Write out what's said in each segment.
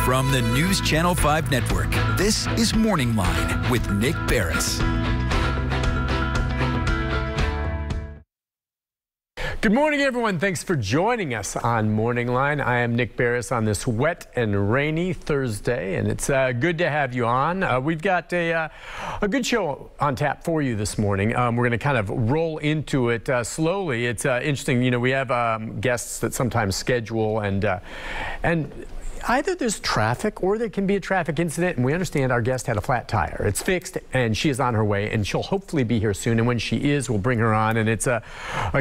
From the News Channel 5 Network, this is Morning Line with Nick Beres. Good morning, everyone. Thanks for joining us on Morning Line. I am Nick Beres on this wet and rainy Thursday, and it's good to have you on. We've got a good show on tap for you this morning. We're going to kind of roll into it slowly. It's interesting, you know, we have guests that sometimes schedule, and either there's traffic or there can be a traffic incident, and we understand our guest had a flat tire. It's fixed, and she is on her way, and she'll hopefully be here soon. And when she is, we'll bring her on. And it's a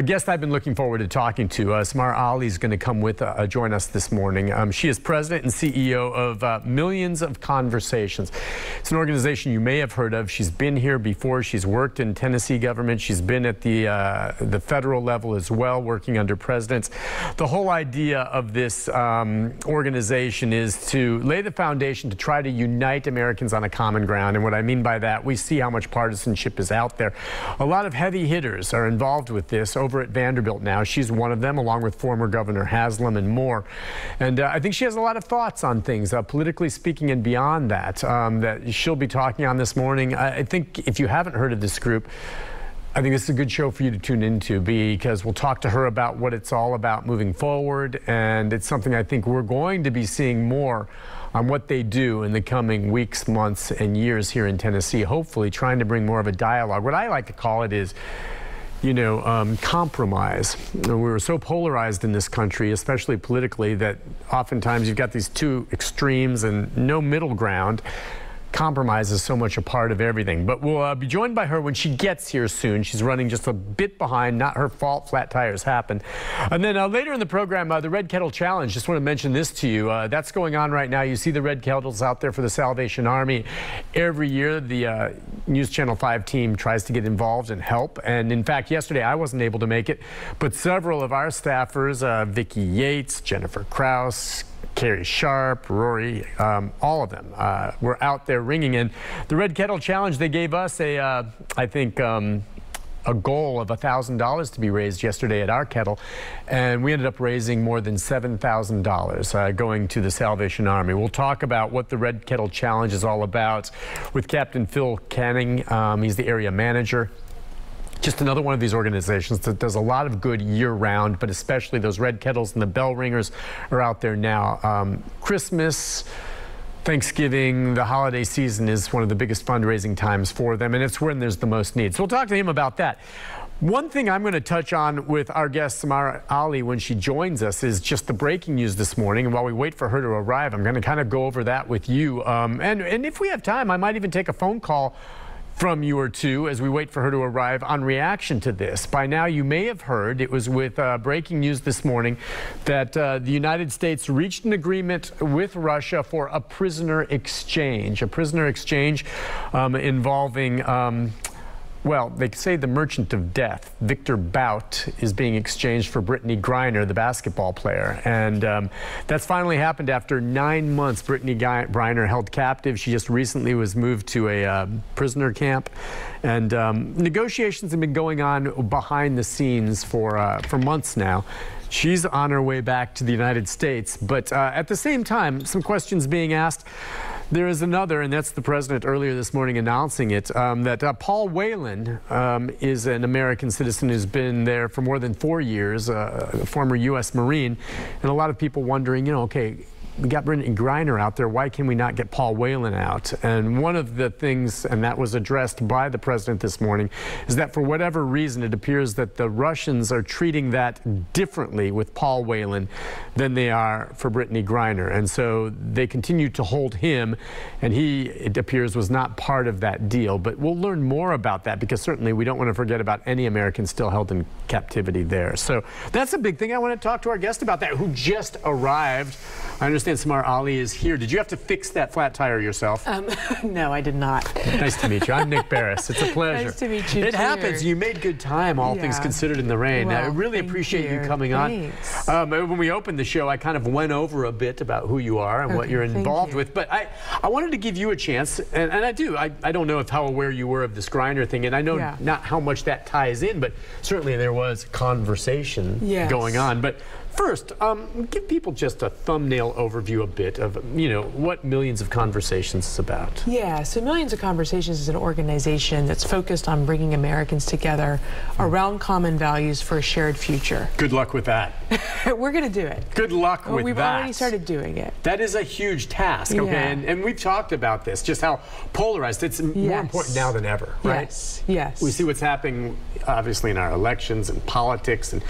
guest I've been looking forward to talking to. Samar Ali is going to come with join us this morning. She is president and CEO of Millions of Conversations. It's an organization you may have heard of. She's been here before. She's worked in Tennessee government. She's been at the federal level as well, working under presidents. The whole idea of this organization is to lay the foundation to try to unite Americans on a common ground. And what I mean by that, we see how much partisanship is out there. A lot of heavy hitters are involved with this over at Vanderbilt now. She's one of them, along with former Governor Haslam and more. And I think she has a lot of thoughts on things, politically speaking and beyond that, that she'll be talking on this morning. I think if you haven't heard of this group, I think this is a good show for you to tune into, because we'll talk to her about what it's all about moving forward, and it's something I think we're going to be seeing more on what they do in the coming weeks, months, and years here in Tennessee, hopefully trying to bring more of a dialogue. What I like to call it is, you know, compromise. We're so polarized in this country, especially politically, that oftentimes you've got these two extremes and no middle ground. Compromise is so much a part of everything. But we'll be joined by her when she gets here soon. She's running just a bit behind. Not her fault. Flat tires happen. And then later in the program, the Red Kettle Challenge. Just want to mention this to you. That's going on right now. You see the red kettles out there for the Salvation Army. Every year, the News Channel 5 team tries to get involved and help. And in fact, yesterday I wasn't able to make it, but several of our staffers, Vicki Yates, Jennifer Krause, Carrie Sharp, Rory, all of them were out there ringing in. The Red Kettle Challenge, they gave us I think, a goal of $1,000 to be raised yesterday at our kettle, and we ended up raising more than $7,000 going to the Salvation Army. We'll talk about what the Red Kettle Challenge is all about with Captain Phil Canning. He's the area manager. Just another one of these organizations that does a lot of good year-round, but especially those red kettles and the bell ringers are out there now. Christmas, Thanksgiving, the holiday season is one of the biggest fundraising times for them, and it's when there's the most need. So we'll talk to him about that. One thing I'm going to touch on with our guest Samar Ali when she joins us is just the breaking news this morning. And while we wait for her to arrive, I'm going to kind of go over that with you. And if we have time, I might even take a phone call from you or two as we wait for her to arrive on reaction to this. By now, you may have heard, it was with breaking news this morning, that the United States reached an agreement with Russia for a prisoner exchange. A prisoner exchange involving well, they say the merchant of death, Victor Bout, is being exchanged for Brittany Griner, the basketball player. And that's finally happened after 9 months. Brittany Griner held captive. She just recently was moved to a prisoner camp. And negotiations have been going on behind the scenes for months now. She's on her way back to the United States. But at the same time, some questions being asked. There is another, and that's the president earlier this morning announcing it, that Paul Whelan is an American citizen who's been there for more than 4 years, a former U.S. Marine, and a lot of people wondering, you know, okay, we got Brittany Griner out there, why can we not get Paul Whelan out? And one of the things, and that was addressed by the president this morning, is that for whatever reason, it appears that the Russians are treating that differently with Paul Whelan than they are for Brittany Griner. And so they continue to hold him, and he, it appears, was not part of that deal. But we'll learn more about that, because certainly we don't want to forget about any Americans still held in captivity there. So that's a big thing. I want to talk to our guest about that, who just arrived. I understand Samar Ali is here. Did you have to fix that flat tire yourself? No, I did not. Nice to meet you. I'm Nick Beres. It's a pleasure. Nice to meet you, It happens. You made good time, all things considered, in the rain. Well, I really appreciate you coming on. When we opened the show, I kind of went over a bit about who you are and what you're involved with. But I wanted to give you a chance, and I do. I don't know how aware you were of this Griner thing, and I know not how much that ties in, but certainly there was conversation going on. But First, give people just a thumbnail overview a bit of, what Millions of Conversations is about. Yeah, so Millions of Conversations is an organization that's focused on bringing Americans together around common values for a shared future. Good luck with that. We're going to do it. Good luck with that. We've already started doing it. That is a huge task, okay? Yeah. And we've talked about this, just how polarized. It's more important now than ever, right? Yes, yes. We see what's happening, obviously, in our elections and politics and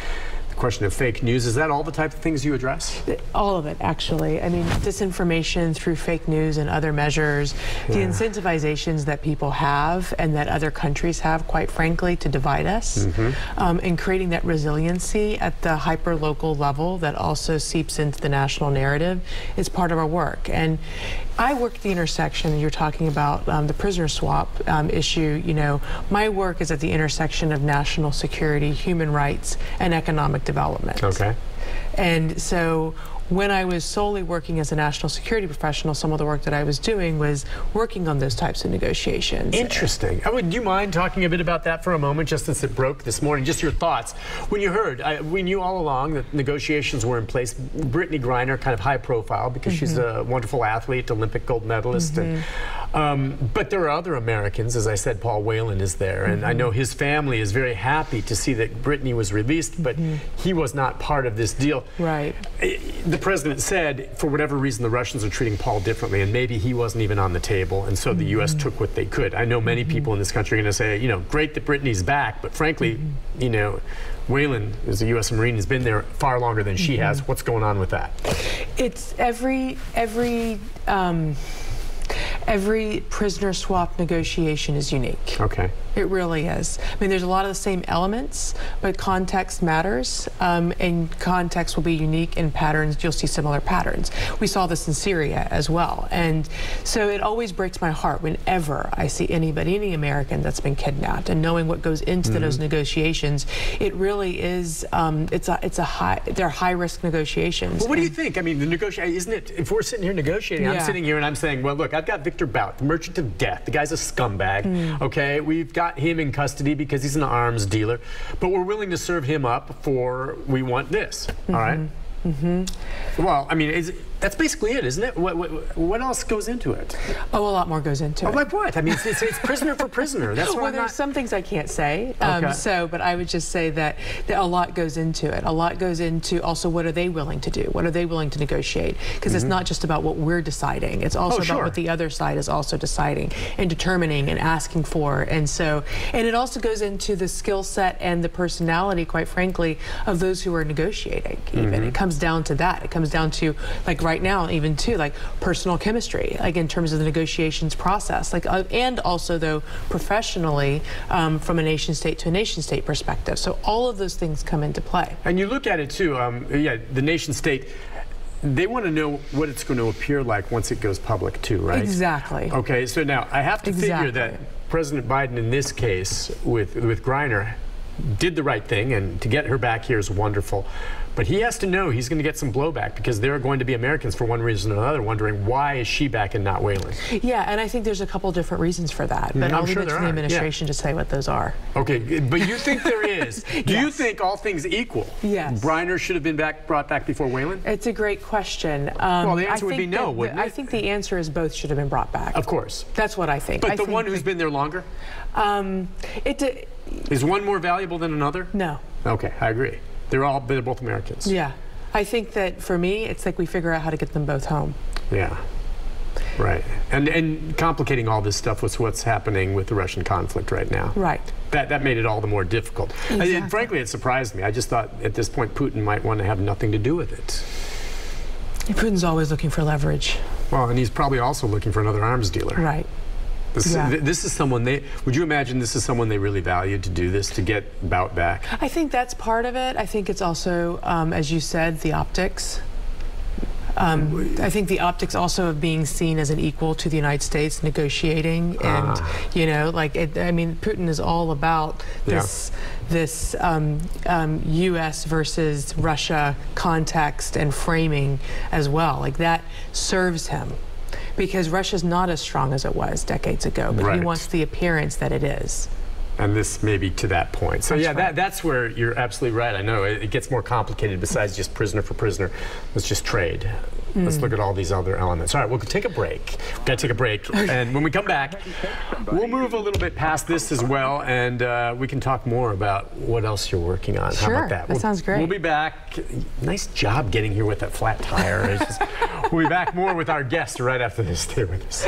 question of fake news. Is that all the type of things you address? All of it, actually. I mean, disinformation through fake news and other measures, the incentivizations that people have and that other countries have, quite frankly, to divide us, and creating that resiliency at the hyper-local level that also seeps into the national narrative is part of our work. And I work at the intersection. You're talking about the prisoner swap issue. My work is at the intersection of national security, human rights, and economic development. Okay. And so when I was solely working as a national security professional, some of the work that I was doing was working on those types of negotiations. Interesting. Would you mind talking a bit about that for a moment, just since it broke this morning? Just your thoughts. When you heard, we knew all along that negotiations were in place. Brittany Griner, kind of high profile because she's a wonderful athlete, Olympic gold medalist. But there are other Americans. As I said, Paul Whelan is there. And I know his family is very happy to see that Brittany was released, but he was not part of this deal. Right. The president said, for whatever reason, the Russians are treating Paul differently, and maybe he wasn't even on the table, and so the U.S. took what they could. I know many people in this country are going to say, great that Brittany's back, but frankly, Whelan, as a U.S. Marine, has been there far longer than she has. What's going on with that? It's every prisoner swap negotiation is unique. Okay. It really is. I mean, there's a lot of the same elements, but context matters, and context will be unique in patterns. You'll see similar patterns. We saw this in Syria as well. And so it always breaks my heart whenever I see anybody, any American that's been kidnapped, and knowing what goes into those negotiations. It really is, they're high-risk negotiations. Well, what do you think? I mean, the negotiation, isn't it, if we're sitting here negotiating, I'm sitting here and I'm saying, well, look, I've got Victor Bout, the merchant of death. The guy's a scumbag, okay? We've got him in custody because he's an arms dealer, but we're willing to serve him up for, we want this, all right? Well, I mean, that's basically it, isn't it? What else goes into it? Oh, a lot more goes into it. Like what? I mean, it's prisoner for prisoner. That's well, there's some things I can't say. Okay. But I would just say that a lot goes into it. A lot goes into also what are they willing to do? What are they willing to negotiate? Because it's not just about what we're deciding. It's also about what the other side is also deciding and determining and asking for. And it also goes into the skill set and the personality, quite frankly, of those who are negotiating. Even it comes down to that. It comes down to, like, right now, even too, like personal chemistry, like in terms of the negotiations process, like, and also though professionally, from a nation state to a nation state perspective. So all of those things come into play. And you look at it too, the nation state, they want to know what it's going to appear like once it goes public too, right? Exactly. Okay, so now I have to figure that President Biden in this case with Griner did the right thing, and to get her back here is wonderful. But he has to know he's going to get some blowback, because there are going to be Americans, for one reason or another, wondering why is she back and not Whelan? Yeah, and I think there's a couple different reasons for that. But I'll leave it to the administration to say what those are. Okay, but you think there is? Do you think, all things equal, Griner should have been brought back before Whelan? It's a great question. Well, the answer would be no, wouldn't it? I think the answer is both should have been brought back. Of course. That's what I think. But the one who's been there longer? Is one more valuable than another? No. Okay, I agree. They're both Americans. Yeah. I think that for me, it's like we figure out how to get them both home. Yeah. Right. And complicating all this stuff with what's happening with the Russian conflict right now. Right. That made it all the more difficult. Exactly. Frankly, it surprised me. I just thought at this point Putin might want to have nothing to do with it. Putin's always looking for leverage. Well, and he's probably also looking for another arms dealer. Right. This is someone would you imagine this is someone they really valued to do this, to get Bout back? I think that's part of it. I think it's also, as you said, the optics. I think the optics also of being seen as an equal to the United States negotiating, and I mean, Putin is all about this U.S. versus Russia context and framing as well. Like, that serves him, because Russia's not as strong as it was decades ago, but he wants the appearance that it is. And this may be to that point. So that's where you're absolutely right. I know it gets more complicated besides just prisoner for prisoner. Let's just trade. Let's look at all these other elements. All right, we'll take a break. We've got to take a break. And when we come back, we'll move a little bit past this as well, and we can talk more about what else you're working on. Sure, how about that? That sounds great. We'll be back. Nice job getting here with that flat tire. We'll be back more with our guest right after this. Stay with us.